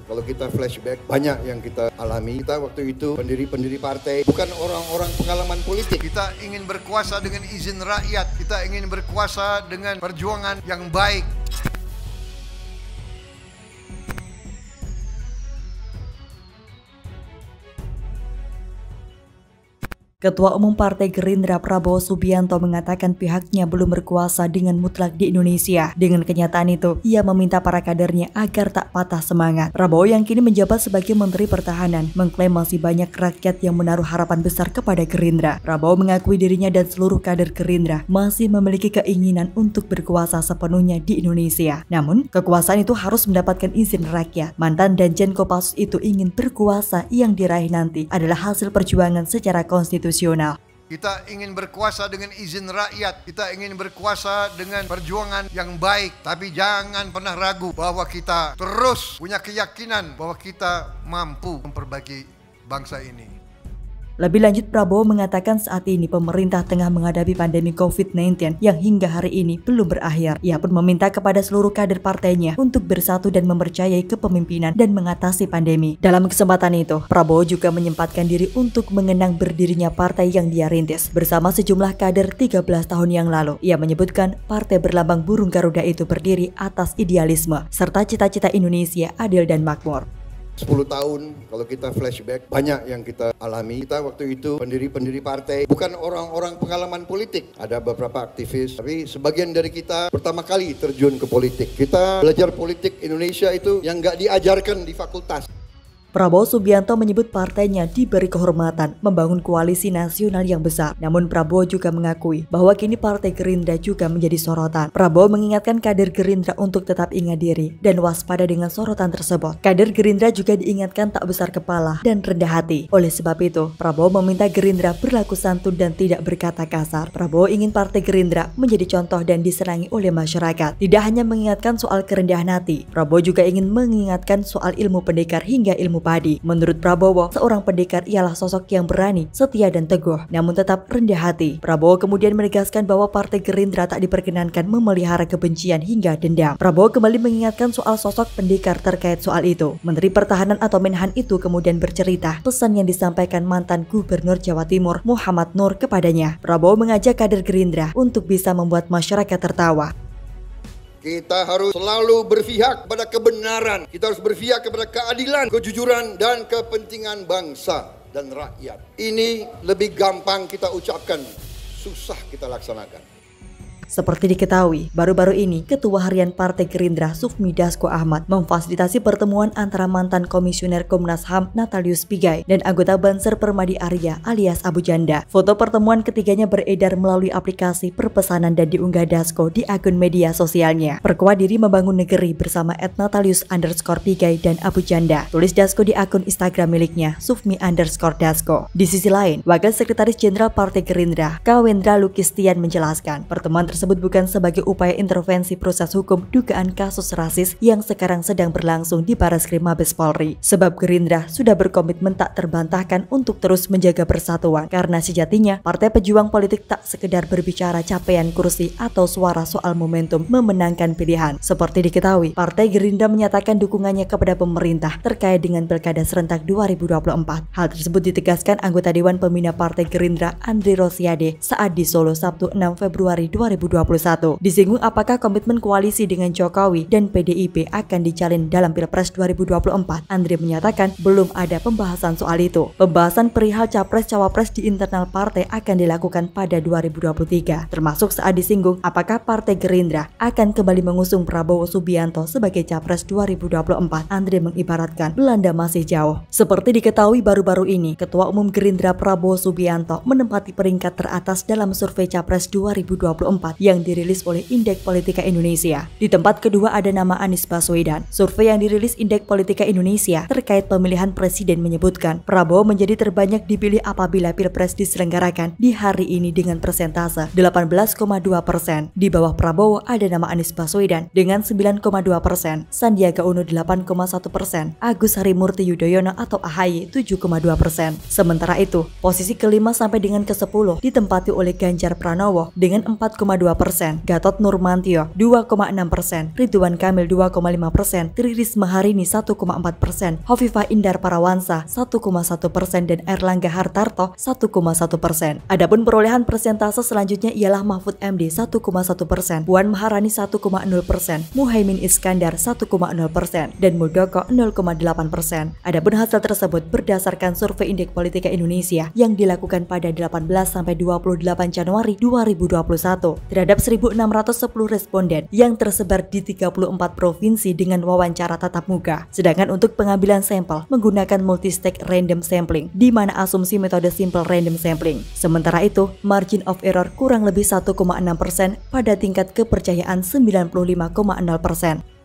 kalau kita flashback, banyak yang kita alami. Kita waktu itu pendiri-pendiri partai, bukan orang-orang pengalaman politik. Kita ingin berkuasa dengan izin rakyat. Kita ingin berkuasa dengan perjuangan yang baik. Ketua Umum Partai Gerindra Prabowo Subianto mengatakan pihaknya belum berkuasa dengan mutlak di Indonesia. Dengan kenyataan itu, ia meminta para kadernya agar tak patah semangat. Prabowo yang kini menjabat sebagai Menteri Pertahanan mengklaim masih banyak rakyat yang menaruh harapan besar kepada Gerindra. Prabowo mengakui dirinya dan seluruh kader Gerindra masih memiliki keinginan untuk berkuasa sepenuhnya di Indonesia. Namun, kekuasaan itu harus mendapatkan izin rakyat. Mantan Danjen Kopassus itu ingin berkuasa yang diraih nanti adalah hasil perjuangan secara konstitusional. Kita ingin berkuasa dengan izin rakyat. Kita ingin berkuasa dengan perjuangan yang baik. Tapi jangan pernah ragu bahwa kita terus punya keyakinan bahwa kita mampu memperbaiki bangsa ini. Lebih lanjut, Prabowo mengatakan saat ini pemerintah tengah menghadapi pandemi COVID-19 yang hingga hari ini belum berakhir. Ia pun meminta kepada seluruh kader partainya untuk bersatu dan mempercayai kepemimpinan dan mengatasi pandemi. Dalam kesempatan itu, Prabowo juga menyempatkan diri untuk mengenang berdirinya partai yang dia rintis bersama sejumlah kader 13 tahun yang lalu. Ia menyebutkan partai berlambang burung Garuda itu berdiri atas idealisme serta cita-cita Indonesia adil dan makmur. 10 tahun kalau kita flashback, banyak yang kita alami. Kita waktu itu pendiri-pendiri partai, bukan orang-orang pengalaman politik. Ada beberapa aktivis, tapi sebagian dari kita pertama kali terjun ke politik. Kita belajar politik Indonesia itu yang nggak diajarkan di fakultas. Prabowo Subianto menyebut partainya diberi kehormatan membangun koalisi nasional yang besar. Namun Prabowo juga mengakui bahwa kini Partai Gerindra juga menjadi sorotan. Prabowo mengingatkan kader Gerindra untuk tetap ingat diri dan waspada dengan sorotan tersebut. Kader Gerindra juga diingatkan tak besar kepala dan rendah hati. Oleh sebab itu, Prabowo meminta Gerindra berlaku santun dan tidak berkata kasar. Prabowo ingin Partai Gerindra menjadi contoh dan disenangi oleh masyarakat. Tidak hanya mengingatkan soal kerendahan hati, Prabowo juga ingin mengingatkan soal ilmu pendekar hingga ilmu padi. Menurut Prabowo, seorang pendekar ialah sosok yang berani, setia dan teguh, namun tetap rendah hati. Prabowo kemudian menegaskan bahwa Partai Gerindra tak diperkenankan memelihara kebencian hingga dendam. Prabowo kembali mengingatkan soal sosok pendekar terkait soal itu. Menteri Pertahanan atau Menhan itu kemudian bercerita pesan yang disampaikan mantan Gubernur Jawa Timur Muhammad Nur kepadanya. Prabowo mengajak kader Gerindra untuk bisa membuat masyarakat tertawa. Kita harus selalu berpihak pada kebenaran. Kita harus berpihak kepada keadilan, kejujuran, dan kepentingan bangsa dan rakyat. Ini lebih gampang kita ucapkan, susah kita laksanakan. Seperti diketahui, baru-baru ini Ketua Harian Partai Gerindra Sufmi Dasko Ahmad memfasilitasi pertemuan antara mantan Komisioner Komnas HAM Natalius Pigai dan anggota Banser Permadi Arya alias Abu Janda. Foto pertemuan ketiganya beredar melalui aplikasi perpesanan dan diunggah Dasko di akun media sosialnya. Perkuat diri membangun negeri bersama @Natalius_Pigai dan Abu Janda, tulis Dasko di akun Instagram miliknya Sufmi_Dasko. Di sisi lain, Wakil Sekretaris Jenderal Partai Gerindra Kawendra Lukistian menjelaskan pertemuan tersebut bukan sebagai upaya intervensi proses hukum dugaan kasus rasis yang sekarang sedang berlangsung di Barreskrim Mabes Polri. Sebab Gerindra sudah berkomitmen tak terbantahkan untuk terus menjaga persatuan, karena sejatinya partai pejuang politik tak sekedar berbicara capaian kursi atau suara soal momentum memenangkan pilihan. Seperti diketahui, Partai Gerindra menyatakan dukungannya kepada pemerintah terkait dengan Pilkada serentak 2024. Hal tersebut ditegaskan anggota Dewan Pembina Partai Gerindra Andri Rosiade saat di Solo Sabtu 6 Februari 2021. Disinggung apakah komitmen koalisi dengan Jokowi dan PDIP akan dijalin dalam Pilpres 2024. Andre menyatakan belum ada pembahasan soal itu. Pembahasan perihal Capres-Cawapres di internal partai akan dilakukan pada 2023. Termasuk saat disinggung apakah Partai Gerindra akan kembali mengusung Prabowo Subianto sebagai Capres 2024. Andre mengibaratkan Belanda masih jauh. Seperti diketahui baru-baru ini, Ketua Umum Gerindra Prabowo Subianto menempati peringkat teratas dalam survei Capres 2024 yang dirilis oleh Indeks Politika Indonesia. Di tempat kedua ada nama Anies Baswedan. Survei yang dirilis Indeks Politika Indonesia terkait pemilihan presiden menyebutkan Prabowo menjadi terbanyak dipilih apabila Pilpres diselenggarakan di hari ini dengan persentase 18,2%. Di bawah Prabowo ada nama Anies Baswedan dengan 9,2%, Sandiaga Uno 8,1%, Agus Harimurti Yudhoyono atau AHY 7,2%. Sementara itu, posisi kelima sampai dengan ke-10 ditempati oleh Ganjar Pranowo dengan 4,2%. 2,2%, Gatot Nurmantio 2,6%, Ridwan Kamil 2,5%, Tri Risma Harini 1,4%, Hovifah Indar Parawansa 1,1% dan Erlangga Hartarto 1,1%. Adapun perolehan persentase selanjutnya ialah Mahfud MD 1,1%, Puan Maharani 1,0%, Muhaimin Iskandar 1,0% dan Muldoko 0,8%. Adapun hasil tersebut berdasarkan survei Indeks Politika Indonesia yang dilakukan pada 18-28 Januari 2021 terhadap 1.610 responden yang tersebar di 34 provinsi dengan wawancara tatap muka. Sedangkan untuk pengambilan sampel menggunakan multistage random sampling di mana asumsi metode simple random sampling. Sementara itu, margin of error kurang lebih 1,6% pada tingkat kepercayaan 95,0%.